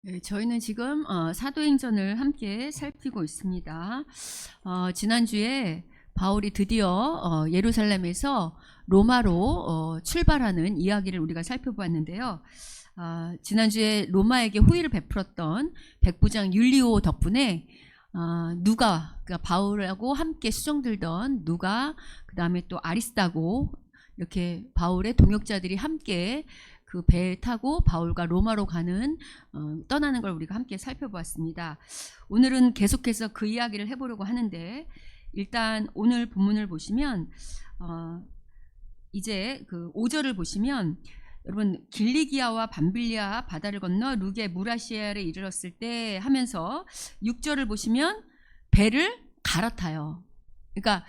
네, 저희는 지금 사도행전을 함께 살피고 있습니다. 지난주에 바울이 드디어 예루살렘에서 로마로 출발하는 이야기를 우리가 살펴보았는데요. 지난주에 로마에게 호의를 베풀었던 백부장 율리오 덕분에 누가, 그러니까 바울하고 함께 수종들던 누가, 그 다음에 또 아리스다고, 이렇게 바울의 동역자들이 함께 그 배에 타고 바울과 로마로 떠나는 걸 우리가 함께 살펴보았습니다. 오늘은 계속해서 그 이야기를 해보려고 하는데, 일단 오늘 본문을 보시면 이제 그 5절을 보시면, 여러분 길리기아와 밤빌리아 바다를 건너 루게 무라시아에 이르렀을 때 하면서 6절을 보시면 배를 갈아타요. 그러니까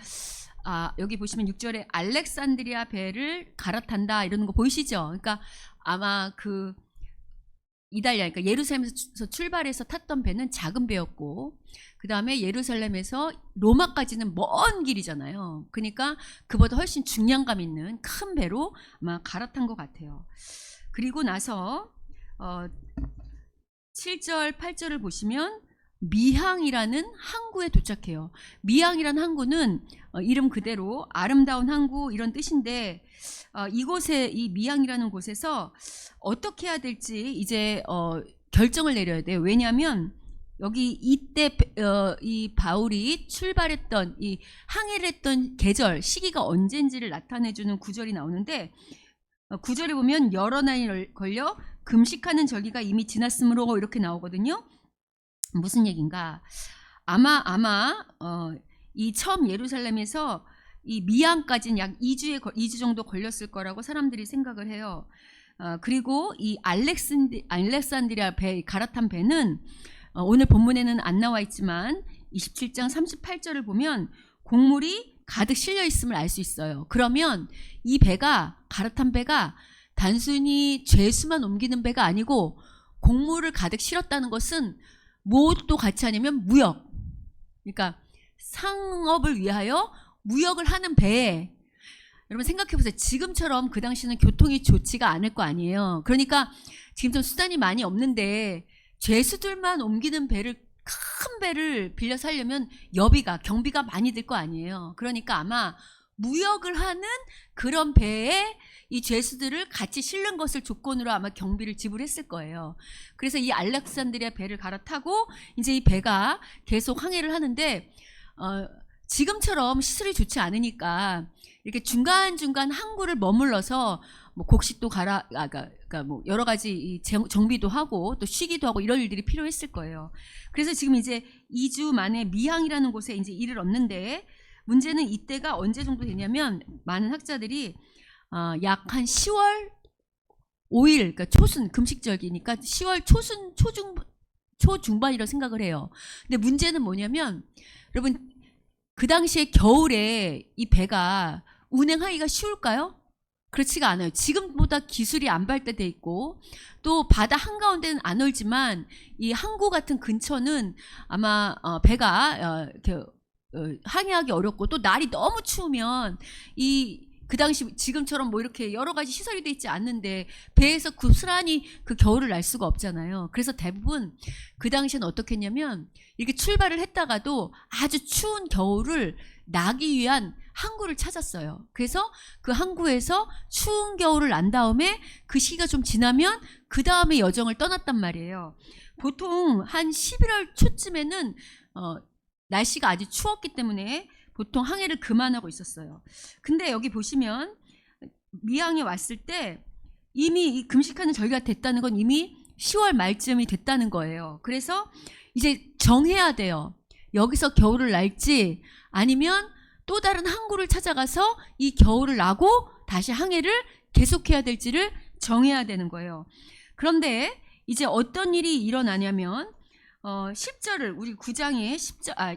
여기 보시면 6절에 알렉산드리아 배를 갈아탄다 이러는 거 보이시죠? 그러니까 아마 그 이달리아, 그러니까 예루살렘에서 출발해서 탔던 배는 작은 배였고, 그 다음에 예루살렘에서 로마까지는 먼 길이잖아요. 그러니까 그보다 훨씬 중량감 있는 큰 배로 아마 갈아탄 것 같아요. 그리고 나서 7절, 8절을 보시면 미항이라는 항구에 도착해요. 미항이라는 항구는 이름 그대로 아름다운 항구 이런 뜻인데, 이곳에, 이 미항이라는 곳에서 어떻게 해야 될지 이제 결정을 내려야 돼요. 왜냐하면 여기 이때 이 바울이 출발했던, 이 항해를 했던 계절, 시기가 언젠지를 나타내주는 구절이 나오는데, 구절에 보면 여러 날이 걸려 금식하는 절기가 이미 지났으므로 이렇게 나오거든요. 무슨 얘기인가? 아마 이 처음 예루살렘에서 이 미항까지는 약 2주 정도 걸렸을 거라고 사람들이 생각을 해요. 그리고 이 알렉산드리아 배, 갈아탄 배는 오늘 본문에는 안 나와 있지만 27장 38절을 보면 곡물이 가득 실려 있음을 알 수 있어요. 그러면 이 배가, 갈아탄 배가 단순히 죄수만 옮기는 배가 아니고 곡물을 가득 실었다는 것은 무엇도 같이 아니면 무역, 그러니까 상업을 위하여 무역을 하는 배에, 여러분 생각해보세요. 지금처럼 그 당시는 교통이 좋지가 않을 거 아니에요. 그러니까 지금 좀 수단이 많이 없는데 죄수들만 옮기는 배를, 큰 배를 빌려서 하려면 경비가 많이 들 거 아니에요. 그러니까 아마 무역을 하는 그런 배에 이 죄수들을 같이 실는 것을 조건으로 아마 경비를 지불했을 거예요. 그래서 이 알렉산드리아 배를 갈아타고 이제 이 배가 계속 항해를 하는데, 지금처럼 시설이 좋지 않으니까 이렇게 중간중간 항구를 머물러서 뭐 곡식도 그러니까 뭐 여러 가지 정비도 하고 또 쉬기도 하고 이런 일들이 필요했을 거예요. 그래서 지금 이제 2주 만에 미항이라는 곳에 이제 이르렀는데, 문제는 이때가 언제 정도 되냐면, 많은 학자들이 약 한 10월 5일, 그러니까 초순, 금식절기니까 10월 초중반이라고 생각을 해요. 근데 문제는 뭐냐면, 여러분 그 당시에 겨울에 이 배가 운행하기가 쉬울까요? 그렇지가 않아요. 지금보다 기술이 안 발달돼 있고, 또 바다 한가운데는 안 얼지만 이 항구 같은 근처는 아마 배가 이렇게 항해하기 어렵고, 또 날이 너무 추우면 그 당시 지금처럼 뭐 이렇게 여러 가지 시설이 돼 있지 않는데 배에서 고스란히 그 겨울을 날 수가 없잖아요. 그래서 대부분 그 당시에는 어떻게 했냐면, 이렇게 출발을 했다가도 아주 추운 겨울을 나기 위한 항구를 찾았어요. 그래서 그 항구에서 추운 겨울을 난 다음에 그 시기가 좀 지나면 그 다음에 여정을 떠났단 말이에요. 보통 한 11월 초쯤에는 날씨가 아주 추웠기 때문에 보통 항해를 그만하고 있었어요. 근데 여기 보시면 미항에 왔을 때 이미 이 금식하는 절기가 됐다는 건 이미 10월 말쯤이 됐다는 거예요. 그래서 이제 정해야 돼요. 여기서 겨울을 날지 아니면 또 다른 항구를 찾아가서 이 겨울을 나고 다시 항해를 계속해야 될지를 정해야 되는 거예요. 그런데 이제 어떤 일이 일어나냐면, 10절을 우리 27장의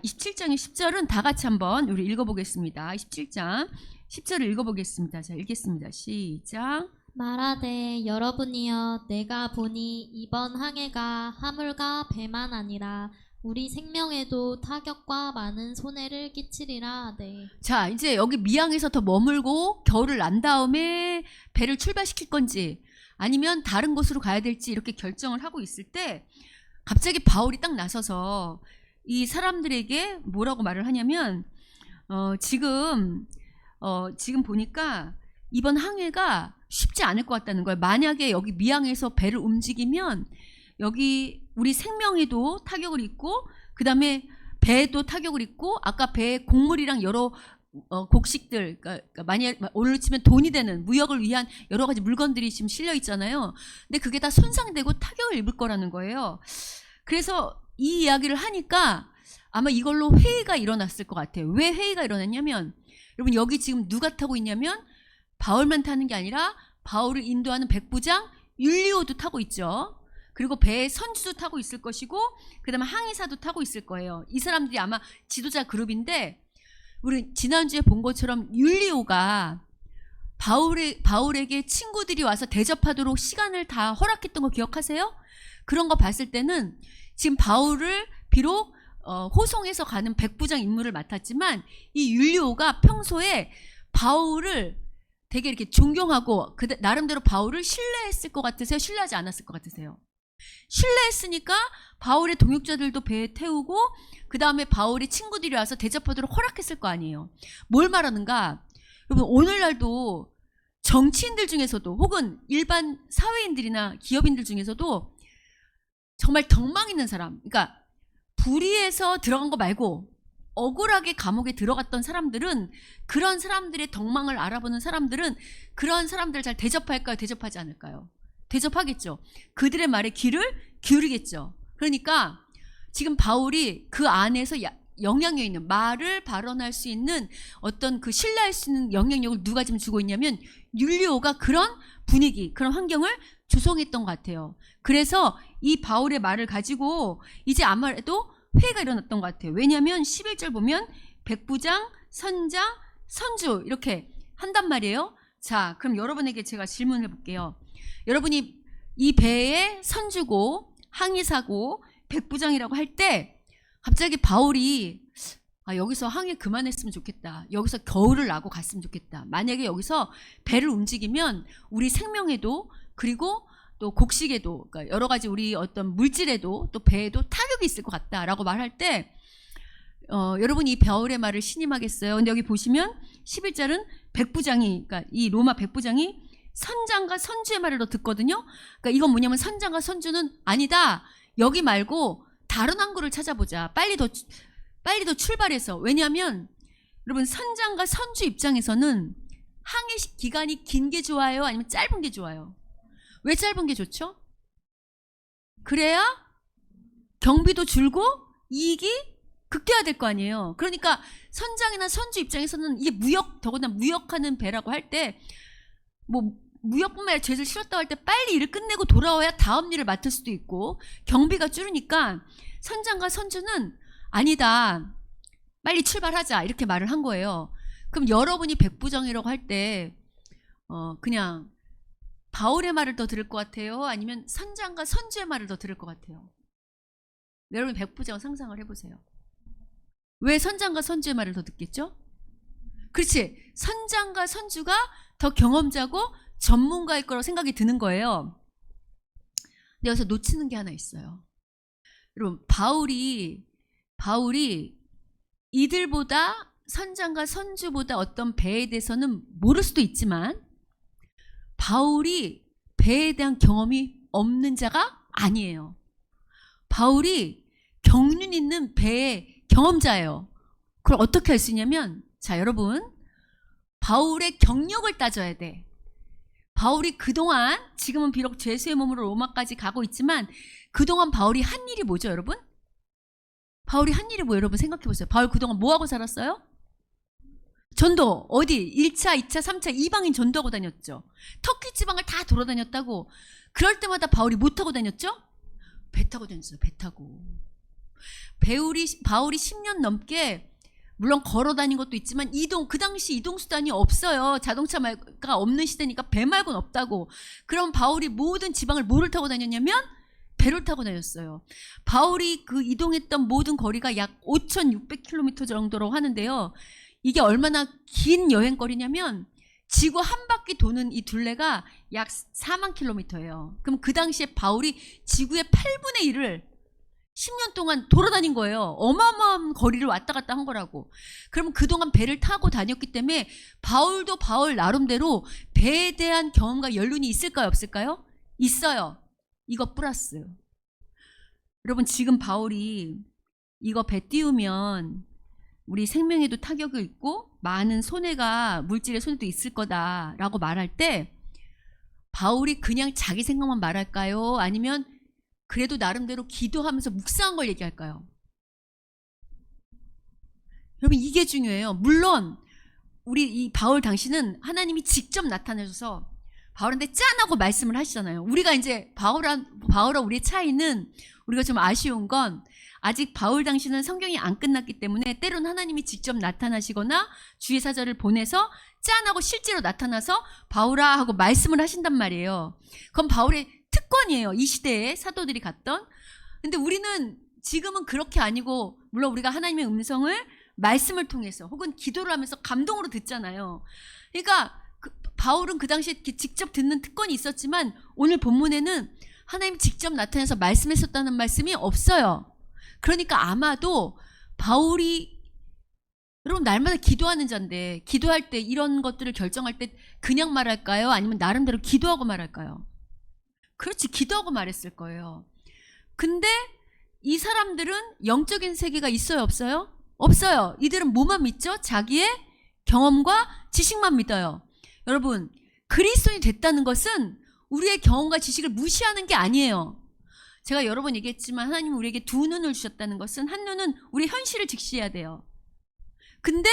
10절은 다 같이 한번 우리 읽어보겠습니다. 27장 10절을 읽어보겠습니다. 자, 읽겠습니다. 시작. 말하되 여러분이여, 내가 보니 이번 항해가 화물과 배만 아니라 우리 생명에도 타격과 많은 손해를 끼치리라 하되. 자, 이제 여기 미항에서 더 머물고 겨울을 난 다음에 배를 출발시킬 건지, 아니면 다른 곳으로 가야 될지 이렇게 결정을 하고 있을 때 갑자기 바울이 딱 나서서 이 사람들에게 뭐라고 말을 하냐면 지금 보니까 이번 항해가 쉽지 않을 것 같다는 거예요. 만약에 여기 미항에서 배를 움직이면 여기 우리 생명에도 타격을 입고 그 다음에 배도 타격을 입고 아까 배에 곡물이랑 여러 곡식들, 그러니까 만약 오늘로 치면 돈이 되는 무역을 위한 여러 가지 물건들이 지금 실려 있잖아요. 근데 그게 다 손상되고 타격을 입을 거라는 거예요. 그래서 이 이야기를 하니까 아마 이걸로 회의가 일어났을 것 같아요. 왜 회의가 일어났냐면 여러분 여기 지금 누가 타고 있냐면 바울만 타는 게 아니라 바울을 인도하는 백부장 율리오도 타고 있죠. 그리고 배에 선주도 타고 있을 것이고 그 다음에 항해사도 타고 있을 거예요. 이 사람들이 아마 지도자 그룹인데 우리 지난주에 본 것처럼 율리오가 바울에게 친구들이 와서 대접하도록 시간을 다 허락했던 거 기억하세요? 그런 거 봤을 때는 지금 바울을 비록 호송해서 가는 백부장 임무를 맡았지만 이 율리오가 평소에 바울을 되게 이렇게 존경하고 나름대로 바울을 신뢰했을 것 같으세요? 신뢰하지 않았을 것 같으세요? 신뢰했으니까 바울의 동역자들도 배에 태우고 그 다음에 바울의 친구들이 와서 대접하도록 허락했을 거 아니에요. 뭘 말하는가? 여러분 오늘날도 정치인들 중에서도 혹은 일반 사회인들이나 기업인들 중에서도 정말 덕망 있는 사람, 그러니까 불의해서 들어간 거 말고 억울하게 감옥에 들어갔던 사람들은 그런 사람들의 덕망을 알아보는 사람들은 그런 사람들을 잘 대접할까요? 대접하지 않을까요? 대접하겠죠. 그들의 말에 귀를 기울이겠죠. 그러니까 지금 바울이 그 안에서 영향력 있는 말을 발언할 수 있는 어떤 그 신뢰할 수 있는 영향력을 누가 지금 주고 있냐면 율리오가 그런 분위기, 그런 환경을 조성했던 것 같아요. 그래서 이 바울의 말을 가지고 이제 아무래도 회의가 일어났던 것 같아요. 왜냐하면 11절 보면 백부장, 선장, 선주 이렇게 한단 말이에요. 자, 그럼 여러분에게 제가 질문을 해볼게요. 여러분이 이 배의 선주고 항해사고 백부장이라고 할 때 갑자기 바울이 여기서 항해 그만했으면 좋겠다. 여기서 겨울을 나고 갔으면 좋겠다. 만약에 여기서 배를 움직이면 우리 생명에도 그리고 또 곡식에도 그러니까 여러 가지 우리 어떤 물질에도 또 배에도 타격이 있을 것 같다라고 말할 때 여러분이 이 바울의 말을 신임하겠어요? 근데 여기 보시면 11절은 백부장이 그러니까 이 로마 백부장이 선장과 선주의 말을 더 듣거든요. 그러니까 이건 뭐냐면 선장과 선주는 아니다. 여기 말고 다른 항구를 찾아보자. 빨리 더 출발해서. 왜냐하면 여러분 선장과 선주 입장에서는 항해 기간이 긴 게 좋아요? 아니면 짧은 게 좋아요? 왜 짧은 게 좋죠? 그래야 경비도 줄고 이익이 극대화될 거 아니에요. 그러니까 선장이나 선주 입장에서는 이게 더구나 무역하는 배라고 할 때 뭐 무역뿐만 아니라 죄를 실었다고 할 때 빨리 일을 끝내고 돌아와야 다음 일을 맡을 수도 있고 경비가 줄으니까 선장과 선주는 아니다. 빨리 출발하자. 이렇게 말을 한 거예요. 그럼 여러분이 백부장이라고 할 때 그냥 바울의 말을 더 들을 것 같아요? 아니면 선장과 선주의 말을 더 들을 것 같아요? 여러분 백부장 상상을 해보세요. 왜 선장과 선주의 말을 더 듣겠죠? 그렇지. 선장과 선주가 더 경험자고 전문가일 거라고 생각이 드는 거예요. 근데 여기서 놓치는 게 하나 있어요. 여러분 바울이 이들보다 선장과 선주보다 어떤 배에 대해서는 모를 수도 있지만 바울이 배에 대한 경험이 없는 자가 아니에요. 바울이 경륜 있는 배의 경험자예요. 그걸 어떻게 할 수 있냐면 자 여러분 바울의 경력을 따져야 돼. 바울이 그동안 지금은 비록 죄수의 몸으로 로마까지 가고 있지만 그동안 바울이 한 일이 뭐죠 여러분? 바울이 한 일이 뭐예요? 여러분 생각해 보세요. 바울 그동안 뭐하고 살았어요? 전도 어디 1차, 2차, 3차 이방인 전도하고 다녔죠. 터키 지방을 다 돌아다녔다고. 그럴 때마다 바울이 뭐 타고 다녔죠? 배 타고 다녔어요. 배 타고. 바울이 10년 넘게 물론 걸어 다닌 것도 있지만 그 당시 이동수단이 없어요. 자동차가 없는 시대니까 배 말고는 없다고. 그럼 바울이 모든 지방을 뭐를 타고 다녔냐면 배를 타고 다녔어요. 바울이 그 이동했던 모든 거리가 약 5,600km 정도라고 하는데요. 이게 얼마나 긴 여행거리냐면 지구 한 바퀴 도는 이 둘레가 약 4만 킬로미터예요. 그럼 그 당시에 바울이 지구의 8분의 1을 10년 동안 돌아다닌 거예요. 어마어마한 거리를 왔다 갔다 한 거라고. 그러면 그동안 배를 타고 다녔기 때문에 바울도 바울 나름대로 배에 대한 경험과 연륜이 있을까요? 없을까요? 있어요. 이거 플러스. 여러분 지금 바울이 이거 배 띄우면 우리 생명에도 타격이 있고 많은 손해가 물질의 손해도 있을 거다라고 말할 때 바울이 그냥 자기 생각만 말할까요? 아니면 그래도 나름대로 기도하면서 묵상한 걸 얘기할까요? 여러분 이게 중요해요. 물론 우리 이 바울 당시는 하나님이 직접 나타나셔서 바울한테 짠하고 말씀을 하시잖아요. 우리가 이제 바울과 우리의 차이는 우리가 좀 아쉬운 건 아직 바울 당시는 성경이 안 끝났기 때문에 때로는 하나님이 직접 나타나시거나 주의 사자를 보내서 짠하고 실제로 나타나서 바울아 하고 말씀을 하신단 말이에요. 그건 바울의 특권이에요. 이 시대에 사도들이 갔던. 근데 우리는 지금은 그렇게 아니고 물론 우리가 하나님의 음성을 말씀을 통해서 혹은 기도를 하면서 감동으로 듣잖아요. 그러니까 바울은 그 당시에 직접 듣는 특권이 있었지만 오늘 본문에는 하나님 직접 나타나서 말씀했었다는 말씀이 없어요. 그러니까 아마도 바울이 여러분 날마다 기도하는 자인데 기도할 때 이런 것들을 결정할 때 그냥 말할까요? 아니면 나름대로 기도하고 말할까요? 그렇지, 기도하고 말했을 거예요. 근데 이 사람들은 영적인 세계가 있어요, 없어요? 없어요. 이들은 뭐만 믿죠? 자기의 경험과 지식만 믿어요. 여러분 그리스도인이 됐다는 것은 우리의 경험과 지식을 무시하는 게 아니에요. 제가 여러 번 얘기했지만 하나님은 우리에게 두 눈을 주셨다는 것은 한 눈은 우리 현실을 직시해야 돼요. 근데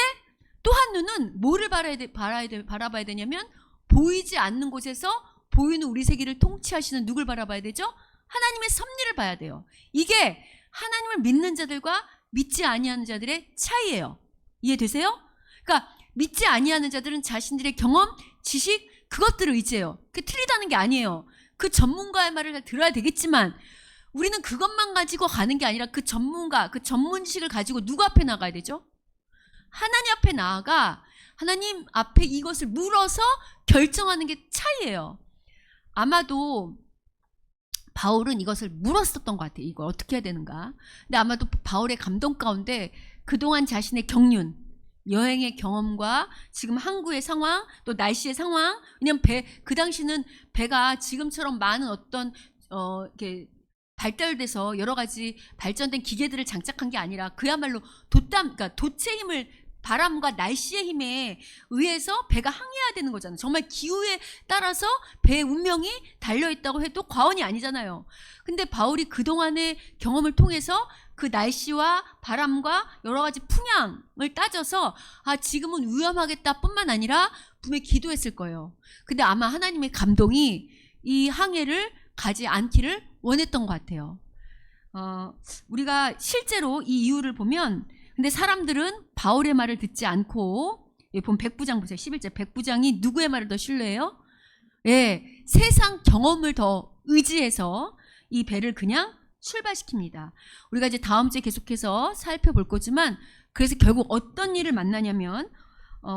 또 한 눈은 뭐를 바라봐야 되냐면 보이지 않는 곳에서 보이는 우리 세계를 통치하시는 누굴 바라봐야 되죠? 하나님의 섭리를 봐야 돼요. 이게 하나님을 믿는 자들과 믿지 아니하는 자들의 차이예요. 이해되세요? 그러니까 믿지 아니하는 자들은 자신들의 경험, 지식 그것들을 의지해요. 그게 틀리다는 게 아니에요. 그 전문가의 말을 잘 들어야 되겠지만 우리는 그것만 가지고 가는 게 아니라 그 전문가, 그 전문 지식을 가지고 누구 앞에 나가야 되죠? 하나님 앞에 나아가 하나님 앞에 이것을 물어서 결정하는 게 차이예요. 아마도 바울은 이것을 물었었던 것 같아요. 이걸 어떻게 해야 되는가. 근데 아마도 바울의 감동 가운데 그동안 자신의 경륜, 여행의 경험과 지금 항구의 상황, 또 날씨의 상황. 왜냐면 그 당시는 배가 지금처럼 많은 어떤 이렇게 발달돼서 여러 가지 발전된 기계들을 장착한 게 아니라 그야말로 그러니까 돛의 힘을 바람과 날씨의 힘에 의해서 배가 항해해야 되는 거잖아요. 정말 기후에 따라서 배의 운명이 달려있다고 해도 과언이 아니잖아요. 근데 바울이 그동안의 경험을 통해서 그 날씨와 바람과 여러 가지 풍향을 따져서 지금은 위험하겠다 뿐만 아니라 분명히 기도했을 거예요. 근데 아마 하나님의 감동이 이 항해를 가지 않기를 원했던 것 같아요. 우리가 실제로 이 이유를 보면 근데 사람들은 바울의 말을 듣지 않고 보면 백부장 보세요. 11절 백부장이 누구의 말을 더 신뢰해요? 예, 세상 경험을 더 의지해서 이 배를 그냥 출발시킵니다. 우리가 이제 다음 주에 계속해서 살펴볼 거지만 그래서 결국 어떤 일을 만나냐면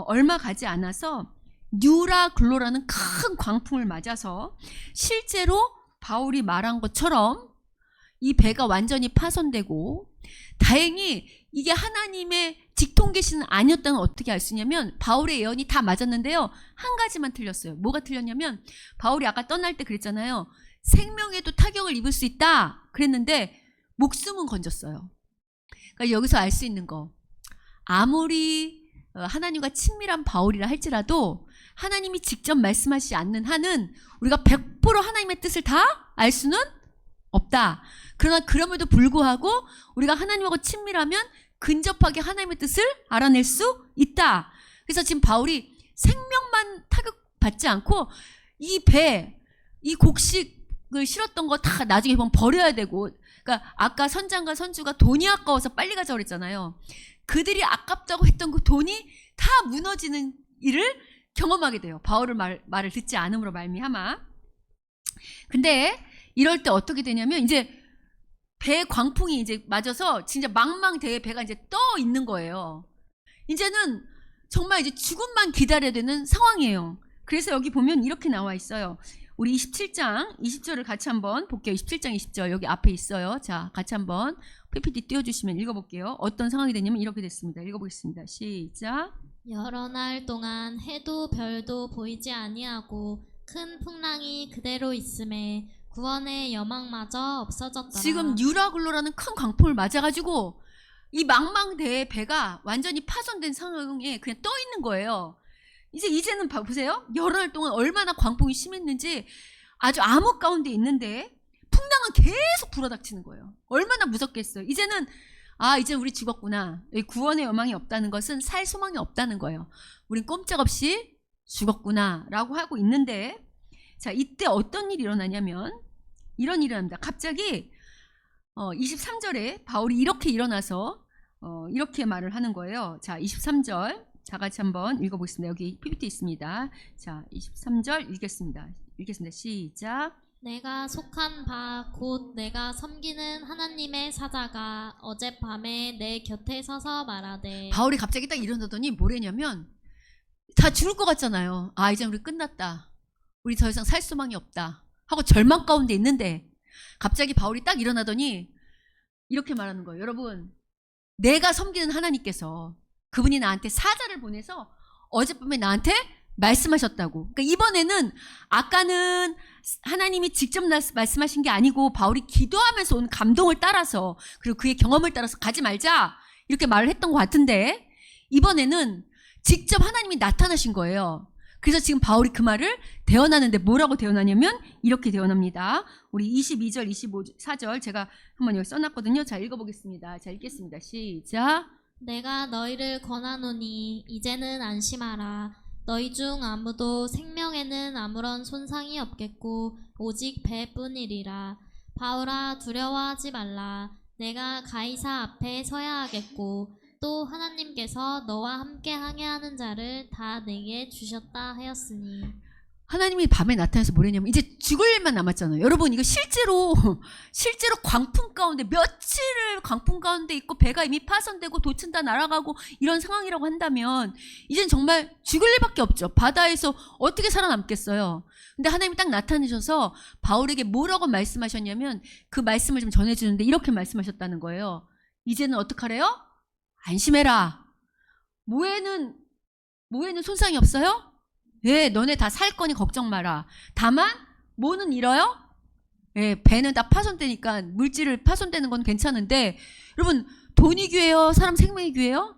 얼마 가지 않아서 뉴라 글로라는 큰 광풍을 맞아서 실제로 바울이 말한 것처럼 이 배가 완전히 파손되고 다행히 이게 하나님의 직통 계시는 아니었다는 걸 어떻게 알 수 있냐면 바울의 예언이 다 맞았는데요. 한 가지만 틀렸어요. 뭐가 틀렸냐면 바울이 아까 떠날 때 그랬잖아요. 생명에도 타격을 입을 수 있다 그랬는데 목숨은 건졌어요. 그러니까 여기서 알 수 있는 거 아무리 하나님과 친밀한 바울이라 할지라도 하나님이 직접 말씀하시지 않는 한은 우리가 100% 하나님의 뜻을 다 알 수는 없다. 그러나 그럼에도 불구하고 우리가 하나님하고 친밀하면 근접하게 하나님의 뜻을 알아낼 수 있다. 그래서 지금 바울이 생명만 타격받지 않고 이 배, 이 곡식을 실었던 거 다 나중에 보면 버려야 되고 그러니까 아까 선장과 선주가 돈이 아까워서 빨리 가자고 그랬잖아요. 그들이 아깝다고 했던 그 돈이 다 무너지는 일을 경험하게 돼요. 바울의 말을 듣지 않음으로 말미암아. 근데 이럴 때 어떻게 되냐면 이제 배 광풍이 이제 맞아서 진짜 망망대해 배가 이제 떠 있는 거예요. 이제는 정말 이제 죽음만 기다려야 되는 상황이에요. 그래서 여기 보면 이렇게 나와 있어요. 우리 27장 20절을 같이 한번 볼게요. 27장 20절 여기 앞에 있어요. 자, 같이 한번 PPT 띄워주시면 읽어볼게요. 어떤 상황이 되냐면 이렇게 됐습니다. 읽어보겠습니다. 시작. 여러 날 동안 해도 별도 보이지 아니하고 큰 풍랑이 그대로 있음에 구원의 여망마저 없어졌더라. 지금 유라굴로라는 큰 광풍을 맞아가지고 이 망망대해 배가 완전히 파손된 상황에 그냥 떠 있는 거예요. 이제는 보세요. 여러 날 동안 얼마나 광풍이 심했는지 아주 암흑 가운데 있는데 풍랑은 계속 불어닥치는 거예요. 얼마나 무섭겠어요. 이제는 이제 우리 죽었구나. 구원의 여망이 없다는 것은 살 소망이 없다는 거예요. 우린 꼼짝없이 죽었구나 라고 하고 있는데, 자, 이때 어떤 일이 일어나냐면 이런 일이 일어납니다. 갑자기 23절에 바울이 이렇게 일어나서 이렇게 말을 하는 거예요. 자, 23절 다 같이 한번 읽어보겠습니다. 여기 PPT 있습니다. 자, 23절 읽겠습니다. 시작. 내가 속한 바 곧 내가 섬기는 하나님의 사자가 어젯밤에 내 곁에 서서 말하되. 바울이 갑자기 딱 일어나더니 뭐래냐면 다 죽을 것 같잖아요. 이제 우리 끝났다. 우리 더 이상 살 소망이 없다 하고 절망 가운데 있는데 갑자기 바울이 딱 일어나더니 이렇게 말하는 거예요. 여러분, 내가 섬기는 하나님께서 그분이 나한테 사자를 보내서 어젯밤에 나한테 말씀하셨다고. 그러니까 이번에는 아까는 하나님이 직접 말씀하신 게 아니고 바울이 기도하면서 온 감동을 따라서 그리고 그의 경험을 따라서 가지 말자 이렇게 말을 했던 것 같은데 이번에는 직접 하나님이 나타나신 거예요. 그래서 지금 바울이 그 말을 대언하는데 뭐라고 대언하냐면 이렇게 대언합니다. 우리 22절, 24절 제가 한번 여기 써놨거든요. 자, 읽어보겠습니다. 자, 읽겠습니다. 시작. 내가 너희를 권하노니 이제는 안심하라. 너희 중 아무도 생명에는 아무런 손상이 없겠고 오직 배뿐이리라. 바울아, 두려워하지 말라. 내가 가이사 앞에 서야 하겠고 또 하나님께서 너와 함께 항해하는 자를 다 내게 주셨다 하였으니. 하나님이 밤에 나타나서 뭐랬냐면 이제 죽을 일만 남았잖아요. 여러분, 이거 실제로 광풍 가운데 며칠을 광풍 가운데 있고 배가 이미 파손되고 돛은 다 날아가고 이런 상황이라고 한다면 이젠 정말 죽을 일밖에 없죠. 바다에서 어떻게 살아남겠어요. 근데 하나님이 딱 나타나셔서 바울에게 뭐라고 말씀하셨냐면 그 말씀을 좀 전해주는데 이렇게 말씀하셨다는 거예요. 이제는 어떡하래요? 안심해라. 모에는 손상이 없어요? 예, 너네 다 살 거니 걱정 마라. 다만 뭐는 잃어요? 예, 배는 다 파손되니까 물질을 파손되는 건 괜찮은데 여러분, 돈이 귀해요? 사람 생명이 귀해요?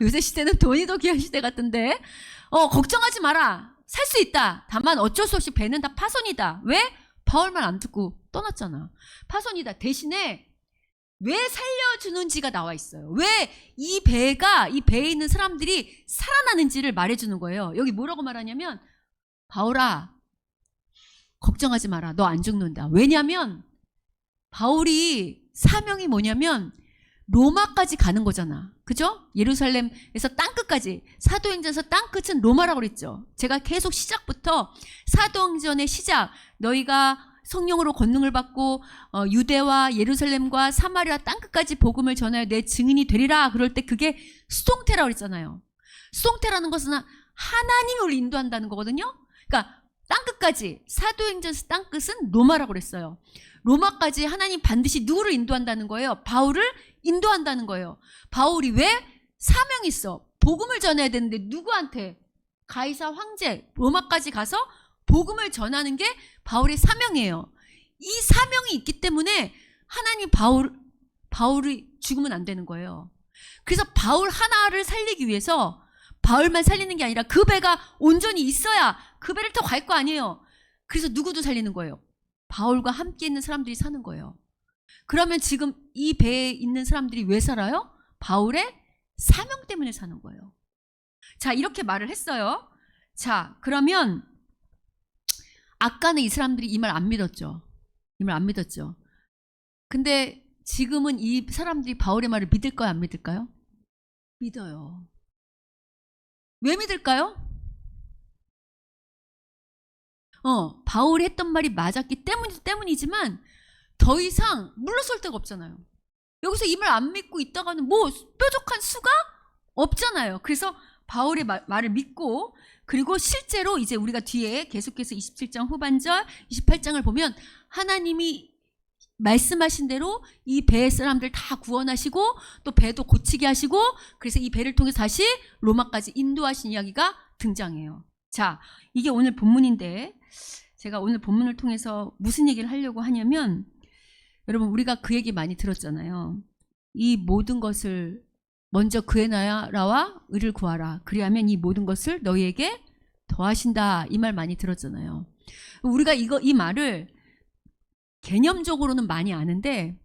요새 시대는 돈이 더 귀한 시대 같은데 걱정하지 마라. 살 수 있다. 다만 어쩔 수 없이 배는 다 파손이다. 왜? 바울 말 안 듣고 떠났잖아. 파손이다. 대신에 왜 살려주는지가 나와 있어요. 왜 이 배에 있는 사람들이 살아나는지를 말해주는 거예요. 여기 뭐라고 말하냐면 바울아, 걱정하지 마라. 너 안 죽는다. 왜냐면 바울이 사명이 뭐냐면 로마까지 가는 거잖아. 그죠? 예루살렘에서 땅끝까지. 사도행전에서 땅끝은 로마라고 그랬죠. 제가 계속 시작부터 사도행전의 시작, 너희가 성령으로 권능을 받고 유대와 예루살렘과 사마리아 땅끝까지 복음을 전하여 내 증인이 되리라. 그럴 때 그게 수동태라고 그랬잖아요. 수동태라는 것은 하나님이 우리 인도한다는 거거든요. 그러니까 땅끝까지, 사도행전에서 땅끝은 로마라고 그랬어요. 로마까지 하나님 반드시 누구를 인도한다는 거예요? 바울을 인도한다는 거예요. 바울이 왜? 사명이 있어. 복음을 전해야 되는데 누구한테? 가이사 황제 로마까지 가서 복음을 전하는 게 바울의 사명이에요. 이 사명이 있기 때문에 하나님 바울이 죽으면 안 되는 거예요. 그래서 바울 하나를 살리기 위해서 바울만 살리는 게 아니라 그 배가 온전히 있어야 그 배를 타고 갈 거 아니에요. 그래서 누구도 살리는 거예요. 바울과 함께 있는 사람들이 사는 거예요. 그러면 지금 이 배에 있는 사람들이 왜 살아요? 바울의 사명 때문에 사는 거예요. 자, 이렇게 말을 했어요. 자, 그러면 아까는 이 사람들이 이 말 안 믿었죠. 이 말 안 믿었죠. 근데 지금은 이 사람들이 바울의 말을 믿을까요? 안 믿을까요? 믿어요. 왜 믿을까요? 바울이 했던 말이 맞았기 때문이지만 더 이상 물러설 데가 없잖아요. 여기서 이 말 안 믿고 있다가는 뭐 뾰족한 수가 없잖아요. 그래서 바울의 말을 믿고, 그리고 실제로 이제 우리가 뒤에 계속해서 27장 후반절 28장을 보면 하나님이 말씀하신 대로 이 배의 사람들 다 구원하시고 또 배도 고치게 하시고, 그래서 이 배를 통해서 다시 로마까지 인도하신 이야기가 등장해요. 자, 이게 오늘 본문인데, 제가 오늘 본문을 통해서 무슨 얘기를 하려고 하냐면, 여러분 우리가 그 얘기 많이 들었잖아요. 이 모든 것을 먼저 그의 나라와 의를 구하라. 그리하면 이 모든 것을 너희에게 더하신다. 이 말 많이 들었잖아요. 우리가 이 말을 개념적으로는 많이 아는데,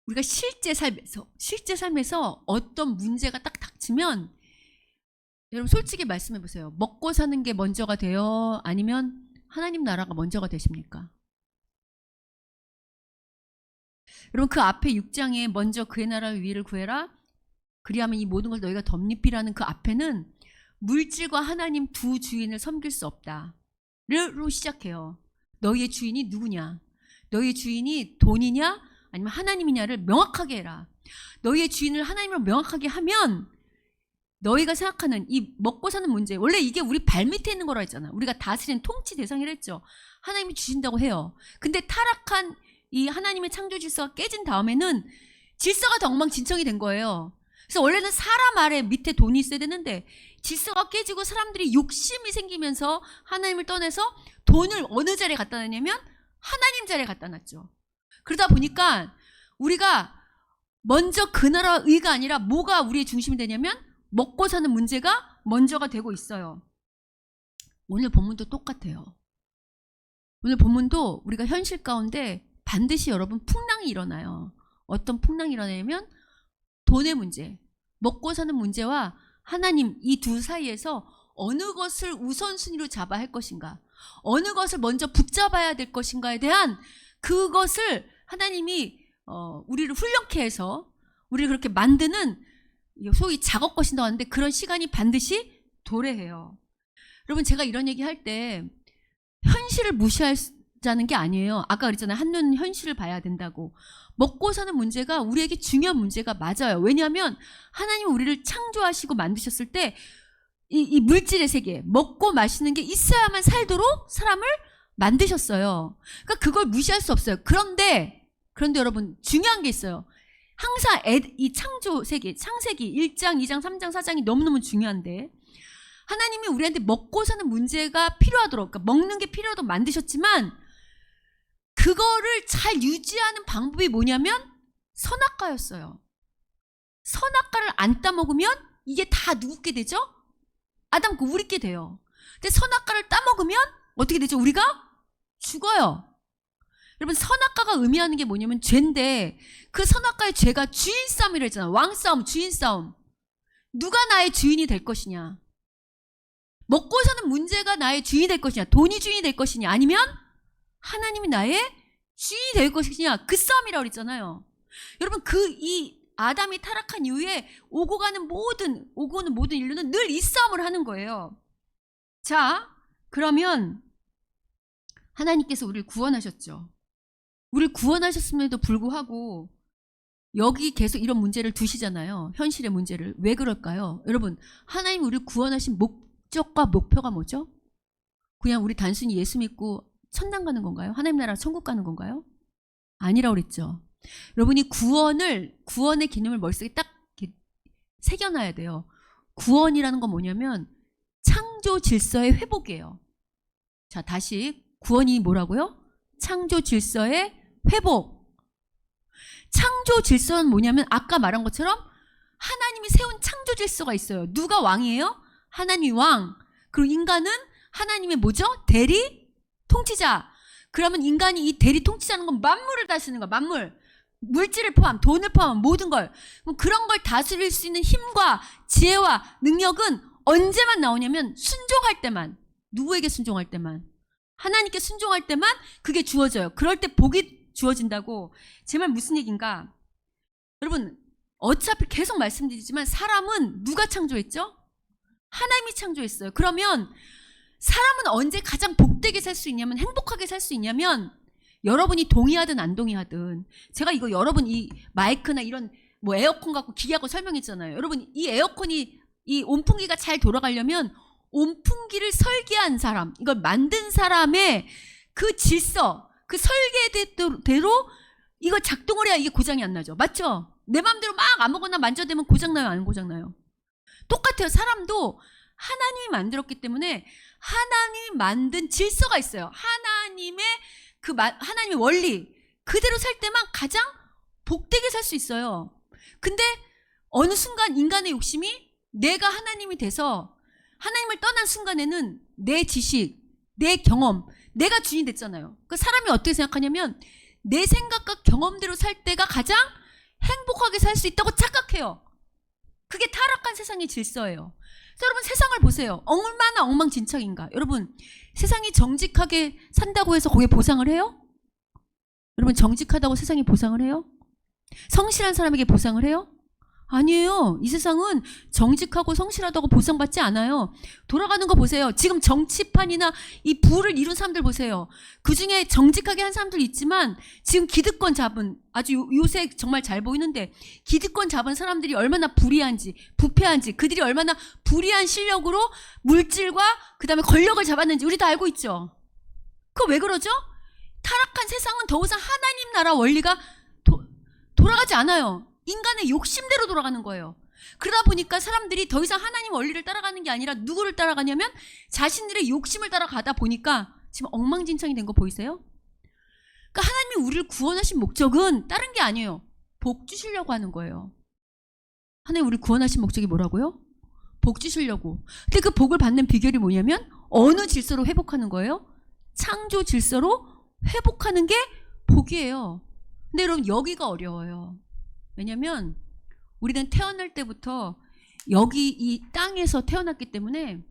우리가 실제 삶에서 어떤 문제가 딱 닥치면, 여러분 솔직히 말씀해 보세요. 먹고 사는 게 먼저가 돼요? 아니면 하나님 나라가 먼저가 되십니까? 여러분 그 앞에 6장에 먼저 그의 나라의 위를 구해라. 그리하면 이 모든 걸 너희가 덧입히라는 그 앞에는 물질과 하나님 두 주인을 섬길 수 없다로 시작해요. 너희의 주인이 누구냐? 너희의 주인이 돈이냐? 아니면 하나님이냐를 명확하게 해라. 너희의 주인을 하나님으로 명확하게 하면 너희가 생각하는 이 먹고 사는 문제, 원래 이게 우리 발밑에 있는 거라 했잖아. 우리가 다스리는 통치 대상이라 했죠. 하나님이 주신다고 해요. 근데 타락한 이 하나님의 창조 질서가 깨진 다음에는 질서가 더 엉망진창이 된 거예요. 그래서 원래는 사람 아래 밑에 돈이 있어야 되는데 질서가 깨지고 사람들이 욕심이 생기면서 하나님을 떠나서 돈을 어느 자리에 갖다 놨냐면 하나님 자리에 갖다 놨죠. 그러다 보니까 우리가 먼저 그 나라와 의가 아니라 뭐가 우리의 중심이 되냐면 먹고 사는 문제가 먼저가 되고 있어요. 오늘 본문도 똑같아요. 오늘 본문도 우리가 현실 가운데 반드시 여러분 풍랑이 일어나요. 어떤 풍랑이 일어나냐면 돈의 문제, 먹고 사는 문제와 하나님 이 두 사이에서 어느 것을 우선순위로 잡아야 할 것인가, 어느 것을 먼저 붙잡아야 될 것인가에 대한 그것을 하나님이 우리를 훈련케 해서 우리를 그렇게 만드는 소위 작업것이라고 하는데, 그런 시간이 반드시 도래해요. 여러분 제가 이런 얘기 할 때 현실을 무시하자는 게 아니에요. 아까 그랬잖아요. 한눈 현실을 봐야 된다고. 먹고 사는 문제가 우리에게 중요한 문제가 맞아요. 왜냐하면 하나님은 우리를 창조하시고 만드셨을 때 이 물질의 세계, 먹고 마시는 게 있어야만 살도록 사람을 만드셨어요. 그러니까 그걸 무시할 수 없어요. 그런데 여러분 중요한 게 있어요. 항상 이 창조 세계, 창세기 1장, 2장, 3장, 4장이 너무너무 중요한데, 하나님이 우리한테 먹고 사는 문제가 필요하도록, 그러니까 먹는 게 필요하도록 만드셨지만 그거를 잘 유지하는 방법이 뭐냐면 선악과였어요. 선악과를 안 따먹으면 이게 다 누구게 되죠? 아담 우리께 돼요. 근데 선악과를 따먹으면 어떻게 되죠? 우리가 죽어요. 여러분 선악과가 의미하는 게 뭐냐면 죄인데, 그 선악과의 죄가 주인 싸움이라 했잖아. 왕싸움, 주인 싸움. 누가 나의 주인이 될 것이냐, 먹고 사는 문제가 나의 주인이 될 것이냐, 돈이 주인이 될 것이냐, 아니면 하나님이 나의 주인이 될 것이냐, 그 싸움이라고 그랬잖아요. 여러분 이 아담이 타락한 이후에 오고 오는 모든 인류는 늘 이 싸움을 하는 거예요. 자, 그러면 하나님께서 우리를 구원하셨죠. 우리를 구원하셨음에도 불구하고 여기 계속 이런 문제를 두시잖아요. 현실의 문제를. 왜 그럴까요? 여러분 하나님 우리를 구원하신 목적과 목표가 뭐죠? 그냥 우리 단순히 예수 믿고 천당 가는 건가요? 하나님 나라 천국 가는 건가요? 아니라고 그랬죠. 여러분이 구원의 개념을 머릿속에 딱 이렇게 새겨놔야 돼요. 구원이라는 건 뭐냐면 창조 질서의 회복이에요. 자, 다시 구원이 뭐라고요? 창조 질서의 회복. 창조 질서는 뭐냐면 아까 말한 것처럼 하나님이 세운 창조 질서가 있어요. 누가 왕이에요? 하나님이 왕. 그리고 인간은 하나님의 뭐죠? 대리 통치자. 그러면 인간이 이 대리 통치자는 건 만물을 다스리는 거야. 만물. 물질을 포함, 돈을 포함한 모든 걸. 그런 걸 다스릴 수 있는 힘과 지혜와 능력은 언제만 나오냐면 순종할 때만. 누구에게 순종할 때만? 하나님께 순종할 때만 그게 주어져요. 그럴 때 복이 주어진다고. 제 말 무슨 얘기인가? 여러분 어차피 계속 말씀드리지만 사람은 누가 창조했죠? 하나님이 창조했어요. 그러면 사람은 언제 가장 복되게 살 수 있냐면, 행복하게 살 수 있냐면, 여러분이 동의하든 안 동의하든, 제가 이거 여러분 이 마이크나 이런 뭐 에어컨 갖고 기계하고 설명했잖아요. 여러분 이 에어컨이 이 온풍기가 잘 돌아가려면 온풍기를 설계한 사람, 이걸 만든 사람의 그 질서, 그 설계대로 이거 작동을 해야 이게 고장이 안 나죠. 맞죠? 내 마음대로 막 아무거나 만져대면 고장나요, 안 고장나요? 똑같아요. 사람도 하나님이 만들었기 때문에 하나님이 만든 질서가 있어요. 하나님의 하나님의 원리 그대로 살 때만 가장 복되게 살 수 있어요. 근데 어느 순간 인간의 욕심이 내가 하나님이 돼서 하나님을 떠난 순간에는 내 지식, 내 경험, 내가 주인이 됐잖아요. 그 사람이 어떻게 생각하냐면 내 생각과 경험대로 살 때가 가장 행복하게 살 수 있다고 착각해요. 그게 타락한 세상의 질서예요. 그래서 여러분 세상을 보세요. 얼마나 엉망진창인가. 여러분 세상이 정직하게 산다고 해서 거기에 보상을 해요? 여러분 정직하다고 세상이 보상을 해요? 성실한 사람에게 보상을 해요? 아니에요. 이 세상은 정직하고 성실하다고 보상받지 않아요. 돌아가는 거 보세요. 지금 정치판이나 이 부를 이룬 사람들 보세요. 그중에 정직하게 한 사람들 있지만 지금 기득권 잡은, 아주 요새 정말 잘 보이는데 기득권 잡은 사람들이 얼마나 불의한지, 부패한지, 그들이 얼마나 불의한 실력으로 물질과 그 다음에 권력을 잡았는지 우리 다 알고 있죠. 그거 왜 그러죠? 타락한 세상은 더 이상 하나님 나라 원리가 돌아가지 않아요. 인간의 욕심대로 돌아가는 거예요. 그러다 보니까 사람들이 더 이상 하나님 원리를 따라가는 게 아니라 누구를 따라가냐면 자신들의 욕심을 따라가다 보니까 지금 엉망진창이 된 거 보이세요? 그러니까 하나님이 우리를 구원하신 목적은 다른 게 아니에요. 복 주시려고 하는 거예요. 하나님 우리를 구원하신 목적이 뭐라고요? 복 주시려고. 근데 그 복을 받는 비결이 뭐냐면 어느 질서로 회복하는 거예요? 창조 질서로 회복하는 게 복이에요. 근데 여러분 여기가 어려워요. 왜냐면 우리는 태어날 때부터 여기 이 땅에서 태어났기 때문에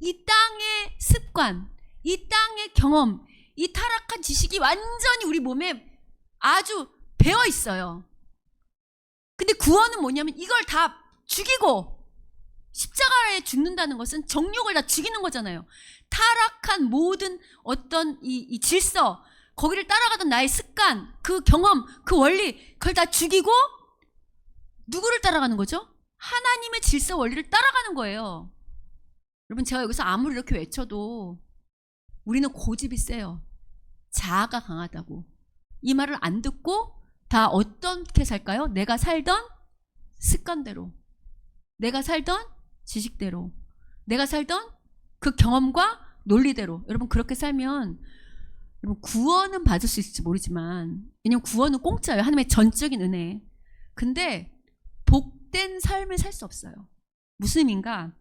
이 땅의 습관, 이 땅의 경험, 이 타락한 지식이 완전히 우리 몸에 아주 배어 있어요. 근데 구원은 뭐냐면 이걸 다 죽이고 십자가에 죽는다는 것은 정욕을 다 죽이는 거잖아요. 타락한 모든 어떤 이 질서, 거기를 따라가던 나의 습관, 그 경험, 그 원리, 그걸 다 죽이고 누구를 따라가는 거죠? 하나님의 질서 원리를 따라가는 거예요. 여러분 제가 여기서 아무리 이렇게 외쳐도 우리는 고집이 세요. 자아가 강하다고. 이 말을 안 듣고 다 어떻게 살까요? 내가 살던 습관대로, 내가 살던 지식대로, 내가 살던 그 경험과 논리대로. 여러분 그렇게 살면 여러분 구원은 받을 수 있을지 모르지만, 왜냐면 구원은 공짜예요. 하나님의 전적인 은혜. 근데 복된 삶을 살 수 없어요. 무슨 의미인가?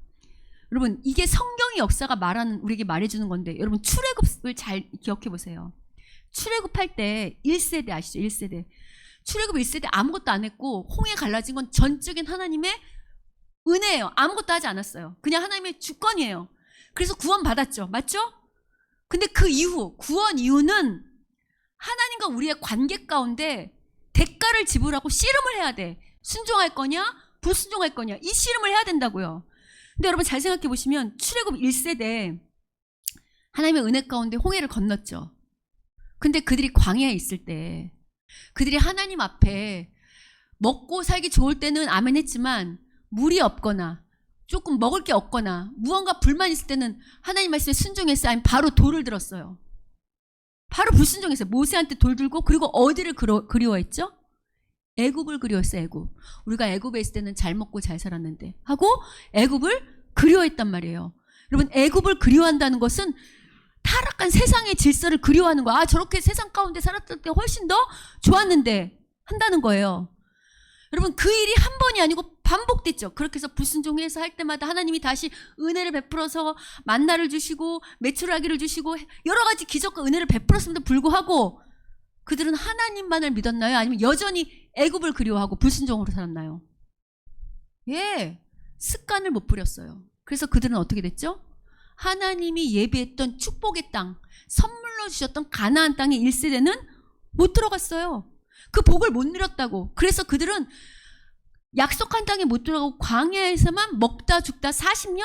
여러분 이게 성경의 역사가 말하는, 우리에게 말해주는 건데, 여러분 출애굽을 잘 기억해 보세요. 출애굽할 때 1세대 아시죠? 1세대. 출애굽 1세대 아무것도 안 했고 홍해 갈라진 건 전적인 하나님의 은혜예요. 아무것도 하지 않았어요. 그냥 하나님의 주권이에요. 그래서 구원 받았죠. 맞죠? 근데 그 이후, 구원 이후는 하나님과 우리의 관계 가운데 대가를 지불하고 씨름을 해야 돼. 순종할 거냐 불순종할 거냐, 이 씨름을 해야 된다고요. 근데 여러분 잘 생각해 보시면 출애굽 1세대 하나님의 은혜 가운데 홍해를 건넜죠. 근데 그들이 광야에 있을 때, 그들이 하나님 앞에 먹고 살기 좋을 때는 아멘 했지만 물이 없거나 조금 먹을 게 없거나 무언가 불만 있을 때는 하나님 말씀에 순종했어요? 아니면 바로 돌을 들었어요? 바로 불순종했어요. 모세한테 돌 들고. 그리고 어디를 그리워했죠? 애굽을 그리웠어요. 애굽. 우리가 애굽에 있을 때는 잘 먹고 잘 살았는데 하고 애굽을 그리워했단 말이에요. 여러분 애굽을 그리워한다는 것은 타락한 세상의 질서를 그리워하는 거야. 아, 저렇게 세상 가운데 살았을 때 훨씬 더 좋았는데 한다는 거예요. 여러분 그 일이 한 번이 아니고 반복됐죠. 그렇게 해서 불순종해서 할 때마다 하나님이 다시 은혜를 베풀어서 만나를 주시고 메추라기를 주시고 여러 가지 기적과 은혜를 베풀었음에도 불구하고 그들은 하나님만을 믿었나요? 아니면 여전히 애굽을 그리워하고 불순종으로 살았나요? 예, 습관을 못 부렸어요. 그래서 그들은 어떻게 됐죠? 하나님이 예비했던 축복의 땅, 선물로 주셨던 가나안 땅의 1세대는 못 들어갔어요. 그 복을 못 누렸다고. 그래서 그들은 약속한 땅에 못 들어가고 광야에서만 먹다 죽다 40년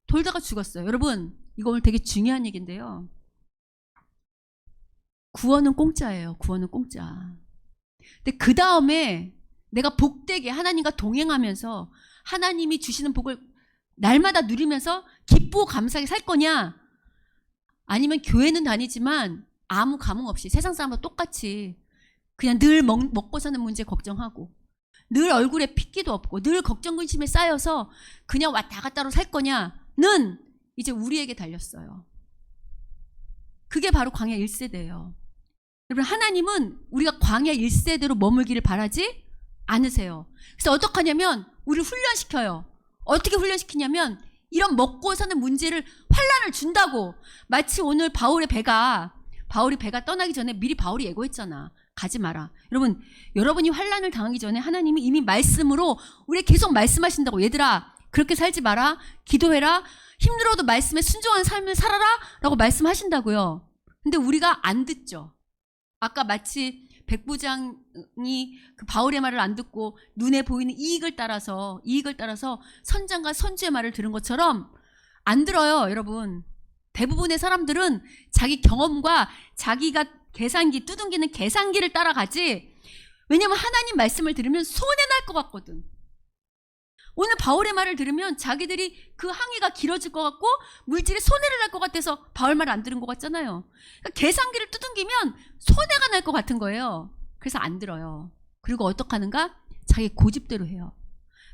돌다가 죽었어요. 여러분 이거 오늘 되게 중요한 얘기인데요. 구원은 공짜예요. 구원은 공짜. 근데 그 다음에 내가 복되게 하나님과 동행하면서 하나님이 주시는 복을 날마다 누리면서 기쁘고 감사하게 살 거냐? 아니면 교회는 다니지만 아무 감흥 없이 세상 사람과 똑같이 그냥 늘 먹고 사는 문제 걱정하고 늘 얼굴에 핏기도 없고 늘 걱정 근심에 쌓여서 그냥 왔다 갔다로 살 거냐는 이제 우리에게 달렸어요. 그게 바로 광야 1세대예요. 여러분, 하나님은 우리가 광야 1세대로 머물기를 바라지 않으세요. 그래서 어떡하냐면 우리를 훈련시켜요. 어떻게 훈련시키냐면 이런 먹고 사는 문제를 환난을 준다고. 마치 오늘 바울이 배가 떠나기 전에 미리 바울이 예고했잖아. 가지 마라. 여러분, 여러분이 환난을 당하기 전에 하나님이 이미 말씀으로 우리에게 계속 말씀하신다고. 얘들아, 그렇게 살지 마라. 기도해라. 힘들어도 말씀에 순종한 삶을 살아라. 라고 말씀하신다고요. 근데 우리가 안 듣죠. 아까 마치 백부장이 그 바울의 말을 안 듣고 눈에 보이는 이익을 따라서 선장과 선주의 말을 들은 것처럼 안 들어요, 여러분. 대부분의 사람들은 자기 경험과 자기가 두둥기는 계산기를 따라가지. 왜냐면 하나님 말씀을 들으면 손해날 것 같거든. 오늘 바울의 말을 들으면 자기들이 그 항해가 길어질 것 같고 물질에 손해를 날 것 같아서 바울 말 안 들은 것 같잖아요. 그러니까 계산기를 두둥기면 손해가 날 것 같은 거예요. 그래서 안 들어요. 그리고 어떡하는가? 자기 고집대로 해요.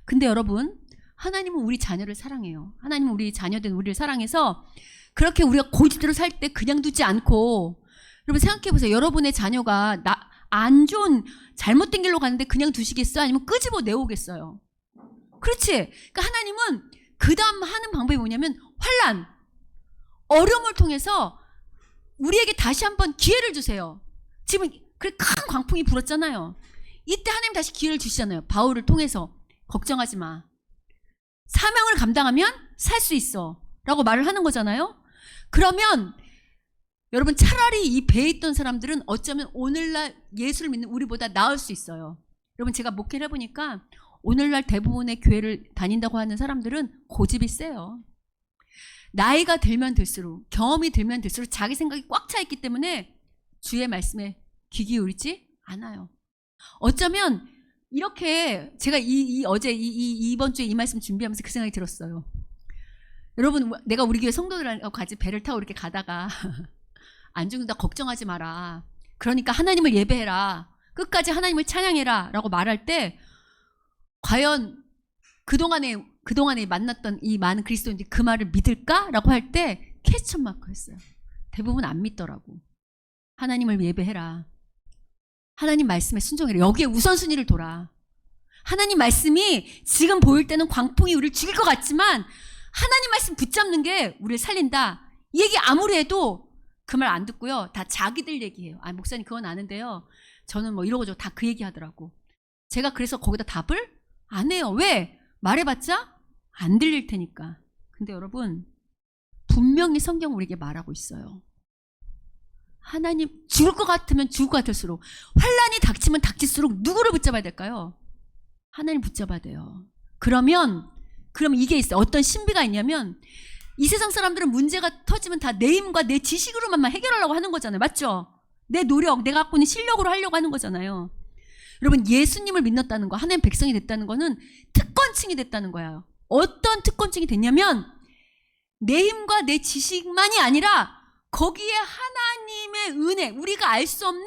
근데 여러분, 하나님은 우리 자녀를 사랑해요. 하나님은 우리 자녀된 우리를 사랑해서 그렇게 우리가 고집대로 살 때 그냥 두지 않고, 여러분 생각해보세요. 여러분의 자녀가 안 좋은 잘못된 길로 가는데 그냥 두시겠어요? 아니면 끄집어 내오겠어요? 그렇지. 그러니까 하나님은 그 다음 하는 방법이 뭐냐면 환난, 어려움을 통해서 우리에게 다시 한번 기회를 주세요. 지금 큰 광풍이 불었잖아요. 이때 하나님 다시 기회를 주시잖아요. 바울을 통해서. 걱정하지 마. 사명을 감당하면 살 수 있어. 라고 말을 하는 거잖아요. 그러면 여러분, 차라리 이 배에 있던 사람들은 어쩌면 오늘날 예수를 믿는 우리보다 나을 수 있어요. 여러분, 제가 목회를 해보니까 오늘날 대부분의 교회를 다닌다고 하는 사람들은 고집이 세요. 나이가 들면 들수록, 경험이 들면 들수록 자기 생각이 꽉 차 있기 때문에 주의 말씀에 귀 기울이지 않아요. 어쩌면 이렇게 제가 이번 주에 이 말씀 준비하면서 그 생각이 들었어요. 여러분, 내가 우리 교회 성도들하고 같이 배를 타고 이렇게 가다가 안 죽는다 걱정하지 마라. 그러니까 하나님을 예배해라. 끝까지 하나님을 찬양해라. 라고 말할 때 과연 그동안에 만났던 이 많은 그리스도인들이 그 말을 믿을까? 라고 할 때 퀘스천 마크였어요. 대부분 안 믿더라고. 하나님을 예배해라. 하나님 말씀에 순종해라. 여기에 우선순위를 둬라. 하나님 말씀이 지금 보일 때는 광풍이 우리를 죽일 것 같지만 하나님 말씀 붙잡는 게 우리를 살린다. 이 얘기 아무리 해도 그 말 안 듣고요. 다 자기들 얘기해요. 아, 목사님 그건 아는데요. 저는 뭐 이러고 저러고 다 그 얘기 하더라고. 제가 그래서 거기다 답을 안 해요. 왜? 말해봤자 안 들릴 테니까. 근데 여러분, 분명히 성경 우리에게 말하고 있어요. 하나님, 죽을 것 같으면 죽을 것 같을수록, 환난이 닥치면 닥칠수록 누구를 붙잡아야 될까요? 하나님 붙잡아야 돼요. 그러면 이게 있어요. 어떤 신비가 있냐면, 이 세상 사람들은 문제가 터지면 다 내 힘과 내 지식으로만 해결하려고 하는 거잖아요. 맞죠? 내 노력, 내가 갖고 있는 실력으로 하려고 하는 거잖아요. 여러분, 예수님을 믿었다는 거, 하나님 백성이 됐다는 거는 특권층이 됐다는 거예요. 어떤 특권층이 됐냐면 내 힘과 내 지식만이 아니라 거기에 하나님의 은혜, 우리가 알 수 없는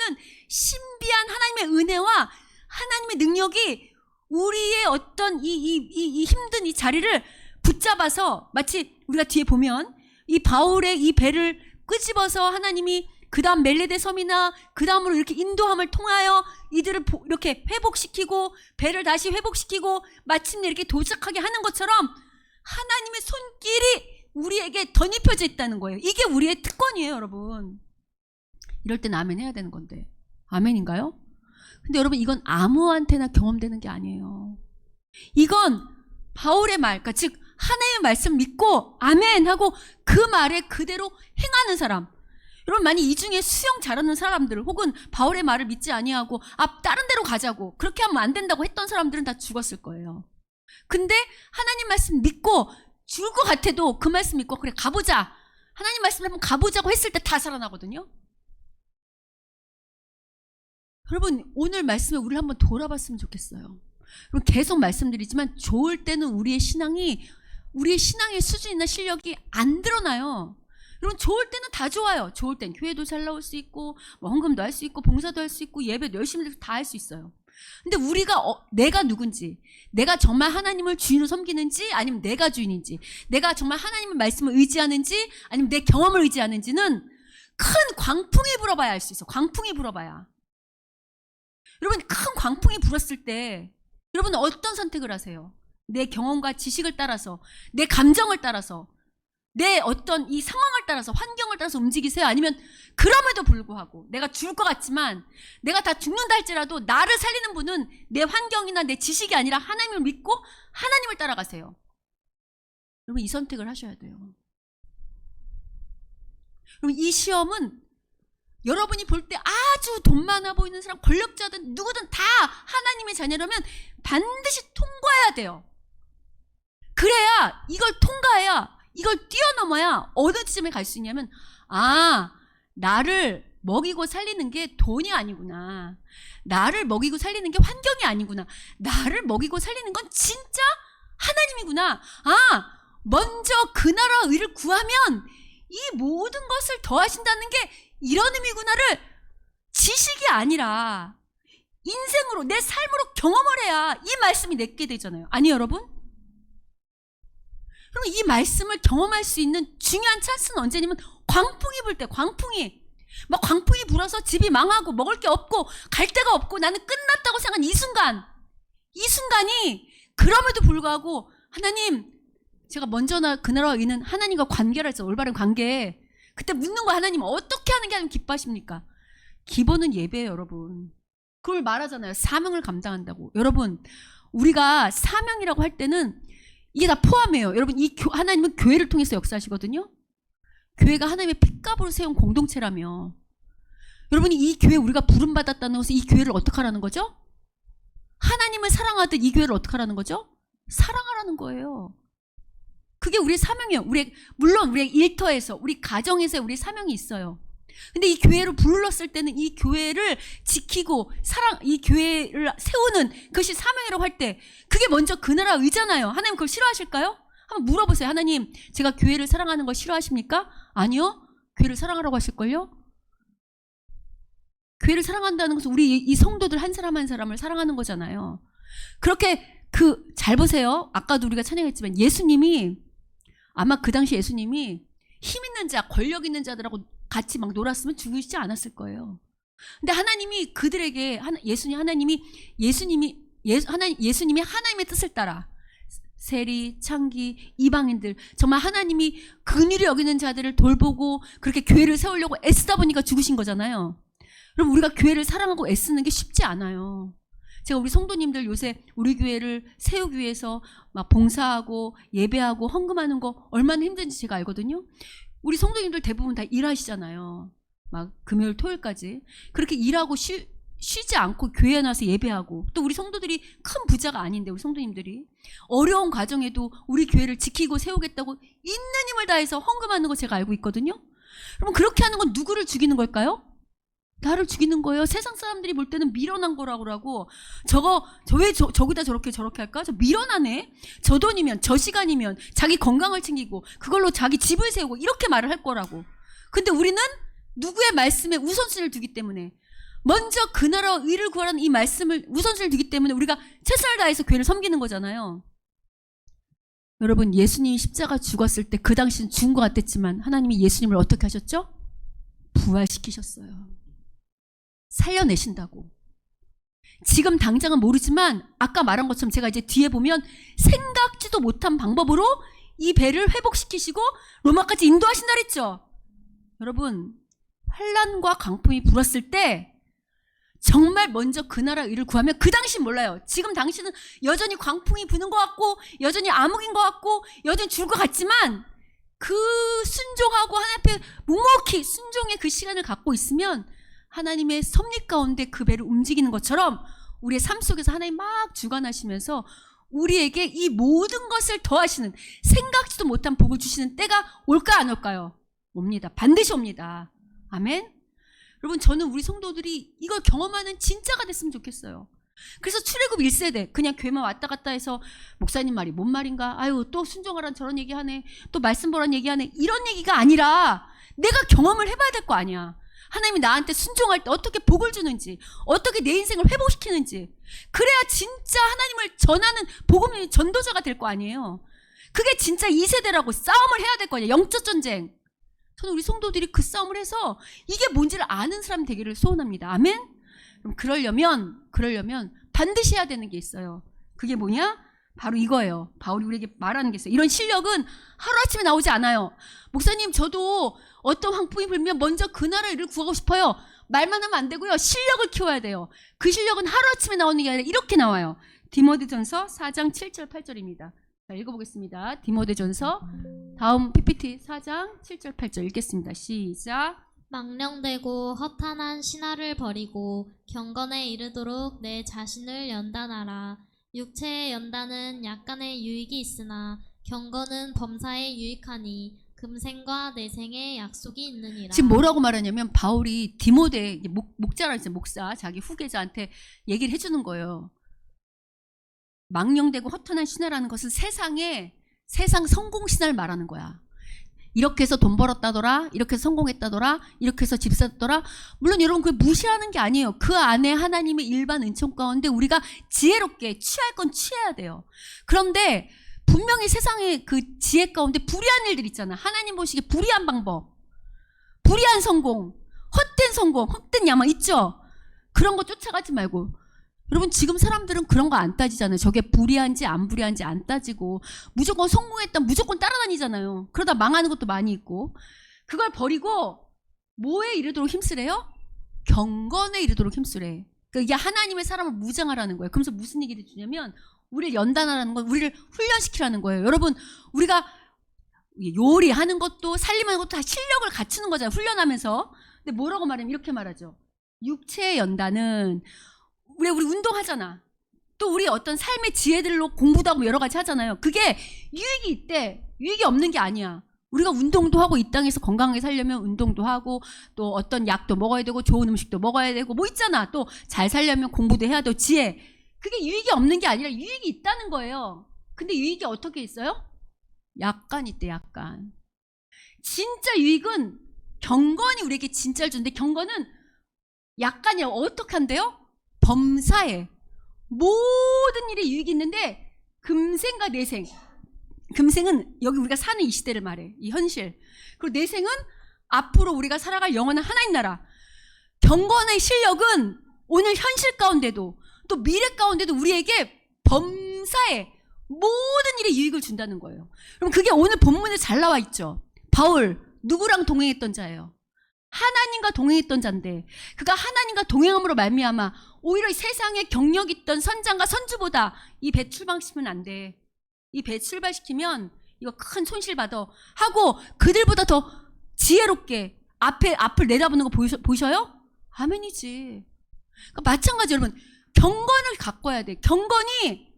신비한 하나님의 은혜와 하나님의 능력이 우리의 어떤 이 힘든 이 자리를 붙잡아서, 마치 우리가 뒤에 보면 이 바울의 이 배를 끄집어서 하나님이 그 다음 멜레데 섬이나 그 다음으로 이렇게 인도함을 통하여 이들을 이렇게 회복시키고 배를 다시 회복시키고 마침내 이렇게 도착하게 하는 것처럼 하나님의 손길이 우리에게 덧입혀져 있다는 거예요. 이게 우리의 특권이에요, 여러분. 이럴 땐 아멘 해야 되는 건데. 아멘인가요? 근데 여러분, 이건 아무한테나 경험되는 게 아니에요. 이건 바울의 말, 그러니까 즉 하나님의 말씀 믿고 아멘 하고 그 말에 그대로 행하는 사람. 여러분, 만약 이 중에 수영 잘하는 사람들 혹은 바울의 말을 믿지 아니하고 다른 데로 가자고, 그렇게 하면 안 된다고 했던 사람들은 다 죽었을 거예요. 근데 하나님 말씀 믿고 죽을 것 같아도 그 말씀 믿고 그래 가보자, 하나님 말씀 한번 가보자고 했을 때 다 살아나거든요. 여러분 오늘 말씀에 우리를 한번 돌아봤으면 좋겠어요. 여러분 계속 말씀드리지만 좋을 때는 우리의 신앙의 수준이나 실력이 안 드러나요. 여러분 좋을 때는 다 좋아요. 좋을 땐 교회도 잘 나올 수 있고 뭐 헌금도 할 수 있고 봉사도 할 수 있고 예배도 열심히 다 할 수 있어요. 근데 우리가 내가 누군지, 내가 정말 하나님을 주인으로 섬기는지 아니면 내가 주인인지, 내가 정말 하나님의 말씀을 의지하는지 아니면 내 경험을 의지하는지는 큰 광풍이 불어봐야 알 수 있어. 광풍이 불어봐야. 여러분 큰 광풍이 불었을 때 여러분은 어떤 선택을 하세요? 내 경험과 지식을 따라서, 내 감정을 따라서, 내 어떤 이 상황을 따라서, 환경을 따라서 움직이세요? 아니면 그럼에도 불구하고 내가 죽을 것 같지만, 내가 다 죽는다 할지라도 나를 살리는 분은 내 환경이나 내 지식이 아니라 하나님을 믿고 하나님을 따라가세요. 여러분 이 선택을 하셔야 돼요. 여러분 이 시험은 여러분이 볼 때 아주 돈 많아 보이는 사람, 권력자든 누구든 다 하나님의 자녀라면 반드시 통과해야 돼요. 그래야, 이걸 통과해야, 이걸 뛰어넘어야 어느 지점에 갈 수 있냐면, 아, 나를 먹이고 살리는 게 돈이 아니구나. 나를 먹이고 살리는 게 환경이 아니구나. 나를 먹이고 살리는 건 진짜 하나님이구나. 아, 먼저 그 나라 의를 구하면 이 모든 것을 더하신다는 게 이런 의미구나를 지식이 아니라 인생으로, 내 삶으로 경험을 해야 이 말씀이 내게 되잖아요. 아니 여러분? 그럼 이 말씀을 경험할 수 있는 중요한 찬스는 언제냐면 광풍이 불 때. 광풍이 막 광풍이 불어서 집이 망하고 먹을 게 없고 갈 데가 없고 나는 끝났다고 생각한 이 순간이 그럼에도 불구하고 하나님, 제가 먼저 그 나라와 의는 하나님과 관계를 해서 올바른 관계, 그때 묻는 거 하나님 어떻게 하는 게 하나님 기뻐하십니까? 기본은 예배예요 여러분. 그걸 말하잖아요. 사명을 감당한다고. 여러분 우리가 사명이라고 할 때는 이게 다 포함해요. 여러분 하나님은 교회를 통해서 역사하시거든요. 교회가 하나님의 핏값으로 세운 공동체라며. 여러분이 이 교회 우리가 부름받았다는 것은 이 교회를 어떻게 하라는 거죠? 하나님을 사랑하듯 이 교회를 어떻게 하라는 거죠? 사랑하라는 거예요. 그게 우리의 사명이에요. 물론 우리의 일터에서, 우리 가정에서 우리 사명이 있어요. 근데 이 교회를 불렀을 때는 이 교회를 지키고 이 교회를 세우는 그것이 사명이라고 할 때 그게 먼저 그 나라 의잖아요. 하나님 그걸 싫어하실까요? 한번 물어보세요. 하나님, 제가 교회를 사랑하는 거 싫어하십니까? 아니요. 교회를 사랑하라고 하실걸요? 교회를 사랑한다는 것은 우리 이 성도들 한 사람 한 사람을 사랑하는 거잖아요. 그렇게 잘 보세요. 아까도 우리가 찬양했지만 예수님이, 아마 그 당시 예수님이 힘 있는 자, 권력 있는 자들하고 같이 막 놀았으면 죽이지 않았을 거예요. 근데 하나님이 그들에게, 예수님이 하나님의 뜻을 따라 세리, 창기, 이방인들, 정말 하나님이 긍휼히 여기는 자들을 돌보고 그렇게 교회를 세우려고 애쓰다 보니까 죽으신 거잖아요. 그럼 우리가 교회를 사랑하고 애쓰는 게 쉽지 않아요. 제가 우리 성도님들 요새 우리 교회를 세우기 위해서 막 봉사하고 예배하고 헌금하는 거 얼마나 힘든지 제가 알거든요. 우리 성도님들 대부분 다 일하시잖아요. 막 금요일 토요일까지 그렇게 일하고 쉬지 않고 교회에 나와서 예배하고, 또 우리 성도들이 큰 부자가 아닌데 우리 성도님들이 어려운 과정에도 우리 교회를 지키고 세우겠다고 있는 힘을 다해서 헌금하는 거 제가 알고 있거든요. 그럼 그렇게 하는 건 누구를 죽이는 걸까요? 나를 죽이는 거예요. 세상 사람들이 볼 때는 미련한 거라고. 왜 저기다 저렇게 할까? 저 미련하네. 저 돈이면, 저 시간이면 자기 건강을 챙기고 그걸로 자기 집을 세우고 이렇게 말을 할 거라고. 근데 우리는 누구의 말씀에 우선순위를 두기 때문에, 먼저 그 나라 의를 구하라는 이 말씀을 우선순위를 두기 때문에 우리가 최선을 다해서 교회를 섬기는 거잖아요. 여러분, 예수님이 십자가 죽었을 때 그 당시는 죽은 것 같았지만 하나님이 예수님을 어떻게 하셨죠? 부활시키셨어요. 살려내신다고. 지금 당장은 모르지만 아까 말한 것처럼 제가 이제 뒤에 보면 생각지도 못한 방법으로 이 배를 회복시키시고 로마까지 인도하신다 그랬죠. 여러분, 환난과 강풍이 불었을 때 정말 먼저 그 나라 의를 구하면, 그 당시는 몰라요. 지금 당시는 여전히 광풍이 부는 것 같고 여전히 암흑인 것 같고 여전히 죽을 것 같지만, 그 순종하고 하나님 앞에 묵묵히 순종의 그 시간을 갖고 있으면 하나님의 섭리 가운데 그 배를 움직이는 것처럼 우리의 삶 속에서 하나님 막 주관하시면서 우리에게 이 모든 것을 더하시는, 생각지도 못한 복을 주시는 때가 올까 안 올까요? 옵니다. 반드시 옵니다. 아멘. 여러분 저는 우리 성도들이 이걸 경험하는 진짜가 됐으면 좋겠어요. 그래서 출애굽 1세대 그냥 교회만 왔다 갔다 해서 목사님 말이 뭔 말인가, 아유 또 순종하란 저런 얘기하네, 또 말씀 보란 얘기하네, 이런 얘기가 아니라 내가 경험을 해봐야 될 거 아니야. 하나님이 나한테 순종할 때 어떻게 복을 주는지, 어떻게 내 인생을 회복시키는지, 그래야 진짜 하나님을 전하는 복음의 전도자가 될 거 아니에요. 그게 진짜 2세대라고 싸움을 해야 될 거 아니에요. 영적 전쟁. 저는 우리 성도들이 그 싸움을 해서 이게 뭔지를 아는 사람 되기를 소원합니다. 아멘? 그럼 그러려면 반드시 해야 되는 게 있어요. 그게 뭐냐? 바로 이거예요. 바울이 우리에게 말하는 게 있어요. 이런 실력은 하루아침에 나오지 않아요. 목사님 저도 어떤 황풍이 불면 먼저 그 나라를 구하고 싶어요. 말만 하면 안 되고요. 실력을 키워야 돼요. 그 실력은 하루아침에 나오는 게 아니라 이렇게 나와요. 디모데전서 4장 7절 8절입니다. 자, 읽어보겠습니다. 디모데전서 다음 PPT 4장 7절 8절 읽겠습니다. 시작. 망령되고 허탄한 신화를 버리고 경건에 이르도록 내 자신을 연단하라. 육체의 연단은 약간의 유익이 있으나 경건은 범사에 유익하니 금생과 내생의 약속이 있느니라. 지금 뭐라고 말하냐면 바울이 디모데 목자라 했어요. 목사 자기 후계자한테 얘기를 해주는 거예요. 망령되고 허탄한 신화라는 것은 세상 성공 신화를 말하는 거야. 이렇게 해서 돈 벌었다더라, 이렇게 해서 성공했다더라, 이렇게 해서 집 샀더라. 물론 여러분 그걸 무시하는 게 아니에요. 그 안에 하나님의 일반 은총 가운데 우리가 지혜롭게 취할 건 취해야 돼요. 그런데 분명히 세상의 그 지혜 가운데 불의한 일들 있잖아. 하나님 보시기에 불의한 방법, 불의한 성공, 헛된 성공, 헛된 야망 있죠? 그런 거 쫓아가지 말고. 여러분 지금 사람들은 그런 거 안 따지잖아요. 저게 불의한지 안 불의한지 안 따지고 무조건 성공했다 무조건 따라다니잖아요. 그러다 망하는 것도 많이 있고. 그걸 버리고 뭐에 이르도록 힘쓰래요? 경건에 이르도록 힘쓰래. 그러니까 이게 하나님의 사람을 무장하라는 거예요. 그러면서 무슨 얘기를 주냐면 우리를 연단하라는 건 우리를 훈련시키라는 거예요. 여러분 우리가 요리하는 것도 살림하는 것도 다 실력을 갖추는 거잖아요. 훈련하면서. 근데 뭐라고 말하면 이렇게 말하죠. 육체의 연단은 우리 운동하잖아. 또 우리 어떤 삶의 지혜들로 공부도 하고 여러 가지 하잖아요. 그게 유익이 있대. 유익이 없는 게 아니야. 우리가 운동도 하고 이 땅에서 건강하게 살려면 운동도 하고 또 어떤 약도 먹어야 되고 좋은 음식도 먹어야 되고 뭐 있잖아. 또 잘 살려면 공부도 해야 되고 지혜. 그게 유익이 없는 게 아니라 유익이 있다는 거예요. 근데 유익이 어떻게 있어요? 약간 있대. 약간. 진짜 유익은 경건이 우리에게 진짜를 주는데 경건은 약간이 어떻게 한대요? 범사에 모든 일에 유익이 있는데 금생과 내생. 금생은 여기 우리가 사는 이 시대를 말해. 이 현실. 그리고 내생은 앞으로 우리가 살아갈 영원한 하나님 나라. 경건의 실력은 오늘 현실 가운데도 또 미래 가운데도 우리에게 범사에 모든 일에 유익을 준다는 거예요. 그럼 그게 오늘 본문에 잘 나와 있죠. 바울 누구랑 동행했던 자예요? 하나님과 동행했던 자인데 그가 하나님과 동행함으로 말미암아 오히려 세상에 경력 있던 선장과 선주보다 이 배 출발시키면 안 돼. 이 배 출발시키면 이거 큰 손실 받아 하고 그들보다 더 지혜롭게 앞을 내다보는 거 보이셔요? 아멘이지. 그러니까 마찬가지 여러분 경건을 가꿔야 돼. 경건이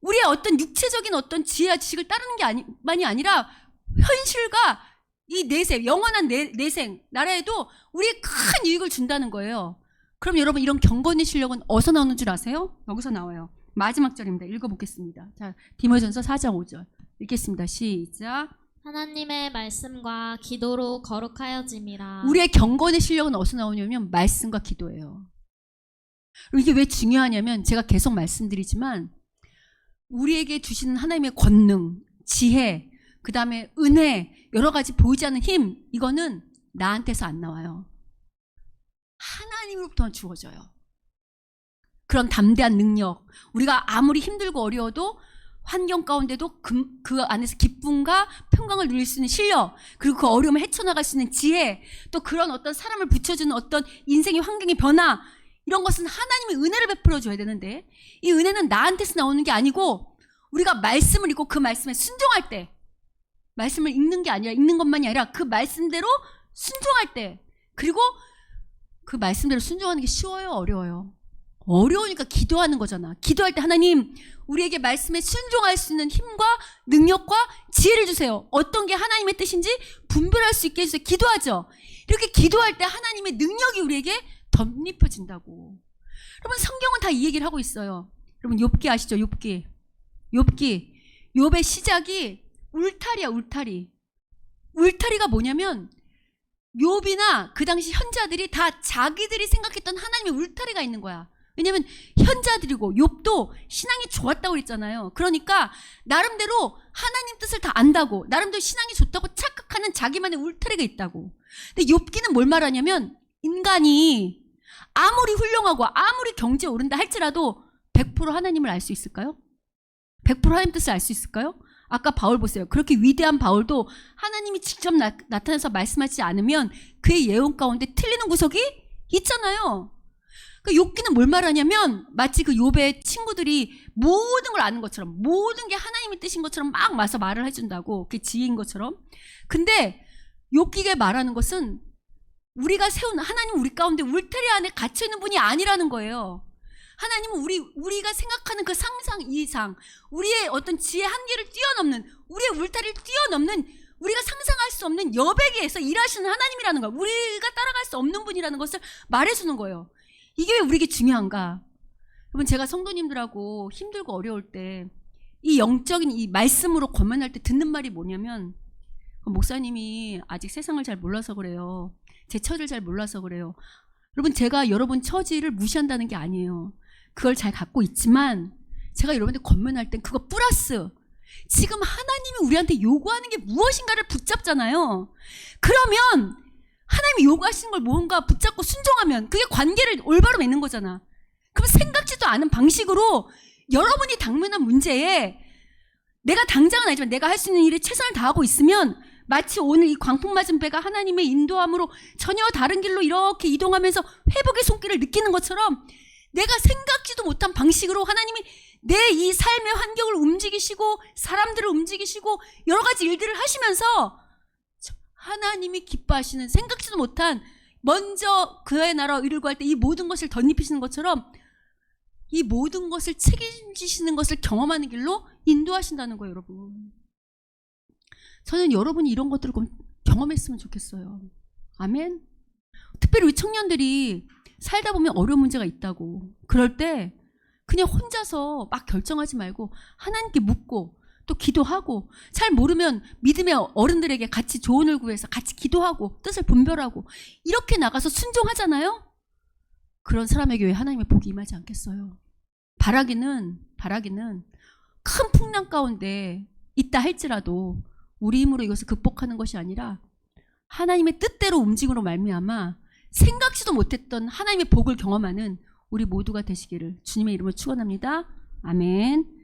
우리의 어떤 육체적인 어떤 지혜와 지식을 따르는 게 만이 아니라 현실과 이 내생, 영원한 내생, 나라에도 우리의 큰 유익을 준다는 거예요. 그럼 여러분 이런 경건의 실력은 어디서 나오는 줄 아세요? 여기서 나와요. 마지막 절입니다. 읽어보겠습니다. 자, 디모데전서 4장 5절 읽겠습니다. 시작. 하나님의 말씀과 기도로 거룩하여짐이라. 우리의 경건의 실력은 어디서 나오냐면 말씀과 기도예요. 이게 왜 중요하냐면 제가 계속 말씀드리지만 우리에게 주시는 하나님의 권능, 지혜, 그 다음에 은혜, 여러 가지 보이지 않는 힘, 이거는 나한테서 안 나와요. 하나님으로부터 주어져요. 그런 담대한 능력, 우리가 아무리 힘들고 어려워도 환경 가운데도 그 안에서 기쁨과 평강을 누릴 수 있는 실력, 그리고 그 어려움을 헤쳐나갈 수 있는 지혜, 또 그런 어떤 사람을 붙여주는 어떤 인생의 환경의 변화, 이런 것은 하나님의 은혜를 베풀어 줘야 되는데 이 은혜는 나한테서 나오는 게 아니고 우리가 말씀을 읽고 그 말씀에 순종할 때, 말씀을 읽는 게 아니라 읽는 것만이 아니라 그 말씀대로 순종할 때, 그리고 그 말씀대로 순종하는 게 쉬워요, 어려워요? 어려우니까 기도하는 거잖아. 기도할 때 하나님 우리에게 말씀에 순종할 수 있는 힘과 능력과 지혜를 주세요. 어떤 게 하나님의 뜻인지 분별할 수 있게 해주세요. 기도하죠. 이렇게 기도할 때 하나님의 능력이 우리에게 덧입혀진다고. 여러분 성경은 다 이 얘기를 하고 있어요. 여러분 욥기 아시죠? 욥의 시작이 울타리야. 울타리가 뭐냐면 욥이나 그 당시 현자들이 다 자기들이 생각했던 하나님의 울타리가 있는 거야. 왜냐면 현자들이고 욥도 신앙이 좋았다고 그랬잖아요. 그러니까 나름대로 하나님 뜻을 다 안다고, 나름대로 신앙이 좋다고 착각하는 자기만의 울타리가 있다고. 근데 욥기는 뭘 말하냐면 인간이 아무리 훌륭하고 아무리 경제에 오른다 할지라도 100% 하나님을 알 수 있을까요? 100% 하나님 뜻을 알 수 있을까요? 아까 바울 보세요. 그렇게 위대한 바울도 하나님이 직접 나타나서 말씀하지 않으면 그의 예언 가운데 틀리는 구석이 있잖아요. 그 욥기는 뭘 말하냐면 마치 그 욥의 친구들이 모든 걸 아는 것처럼, 모든 게 하나님의 뜻인 것처럼 막 와서 말을 해준다고, 그게 지혜인 것처럼. 근데 욥기가 말하는 것은 우리가 세운 하나님 우리 가운데 울타리 안에 갇혀 있는 분이 아니라는 거예요. 하나님은 우리가 생각하는 그 상상 이상, 우리의 어떤 지혜 한계를 뛰어넘는, 우리의 울타리를 뛰어넘는, 우리가 상상할 수 없는 여백에서 일하시는 하나님이라는 거예요. 우리가 따라갈 수 없는 분이라는 것을 말해주는 거예요. 이게 왜 우리에게 중요한가? 여러분 제가 성도님들하고 힘들고 어려울 때 이 영적인 이 말씀으로 권면할 때 듣는 말이 뭐냐면, 목사님이 아직 세상을 잘 몰라서 그래요. 제 처지를 잘 몰라서 그래요. 여러분 제가 여러분 처지를 무시한다는 게 아니에요. 그걸 잘 갖고 있지만 제가 여러분들 권면할 땐 그거 플러스 지금 하나님이 우리한테 요구하는 게 무엇인가를 붙잡잖아요. 그러면 하나님이 요구하시는 걸 뭔가 붙잡고 순종하면 그게 관계를 올바로 맺는 거잖아. 그럼 생각지도 않은 방식으로 여러분이 당면한 문제에 내가 당장은 아니지만 내가 할 수 있는 일에 최선을 다하고 있으면 마치 오늘 이 광풍 맞은 배가 하나님의 인도함으로 전혀 다른 길로 이렇게 이동하면서 회복의 손길을 느끼는 것처럼 내가 생각지도 못한 방식으로 하나님이 내 이 삶의 환경을 움직이시고 사람들을 움직이시고 여러 가지 일들을 하시면서 하나님이 기뻐하시는, 생각지도 못한, 먼저 그의 나라 의를 구할 때 이 모든 것을 덧입히시는 것처럼 이 모든 것을 책임지시는 것을 경험하는 길로 인도하신다는 거예요. 여러분, 저는 여러분이 이런 것들을 경험했으면 좋겠어요. 아멘. 특별히 우리 청년들이 살다 보면 어려운 문제가 있다고, 그럴 때 그냥 혼자서 막 결정하지 말고 하나님께 묻고 또 기도하고, 잘 모르면 믿음의 어른들에게 같이 조언을 구해서 같이 기도하고 뜻을 분별하고 이렇게 나가서 순종하잖아요. 그런 사람에게 왜 하나님의 복이 임하지 않겠어요? 바라기는 큰 풍랑 가운데 있다 할지라도 우리 힘으로 이것을 극복하는 것이 아니라 하나님의 뜻대로 움직임으로 말미암아 생각지도 못했던 하나님의 복을 경험하는 우리 모두가 되시기를 주님의 이름으로 축원합니다. 아멘.